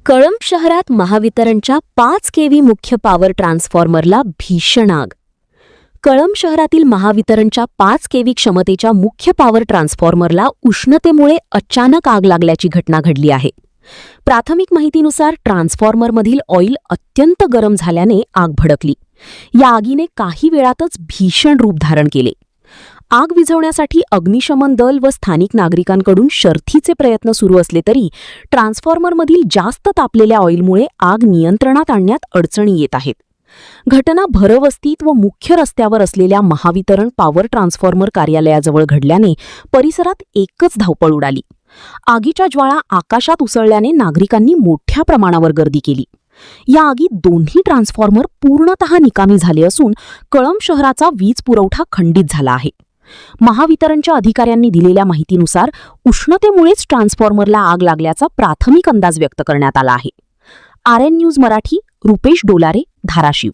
कळंब शहरात महावितरणच्या 5 केव्ही मुख्य पॉवर ट्रान्सफॉर्मरला भीषण आग. कळंब शहरातील महावितरणच्या 5 केव्ही क्षमतेच्या मुख्य पॉवर ट्रान्सफॉर्मरला उष्णतेमुळे अचानक आग लागल्याची घटना घडली आहे. प्राथमिक माहितीनुसार ट्रान्सफॉर्मरमधील ऑइल अत्यंत गरम झाल्याने आग भडकली. या आगीने काही वेळातच भीषण रूप धारण केले. आग विझवण्यासाठी अग्निशमन दल व स्थानिक नागरिकांकडून शर्थीचे प्रयत्न सुरू असले तरी ट्रान्सफॉर्मरमधील जास्त तापलेल्या ऑइलमुळे आग नियंत्रणात आणण्यात अडचणी येत आहेत. घटना भरवस्तीत व मुख्य रस्त्यावर असलेल्या महावितरण पॉवर ट्रान्सफॉर्मर कार्यालयाजवळ घडल्याने परिसरात एकच धावपळ उडाली. आगीच्या ज्वाळा आकाशात उसळल्याने नागरिकांनी मोठ्या प्रमाणावर गर्दी केली. या आगीत दोन्ही ट्रान्सफॉर्मर पूर्णतः निकामी झाले असून कळंब शहराचा वीज पुरवठा खंडित झाला आहे. महावितरणच्या अधिकाऱ्यांनी दिलेल्या माहितीनुसार उष्णतेमुळेच ट्रान्सफॉर्मरला आग लागल्याचा प्राथमिक अंदाज व्यक्त करण्यात आला आहे. RN news Marathi, Rupesh Dolare, Dharashiv.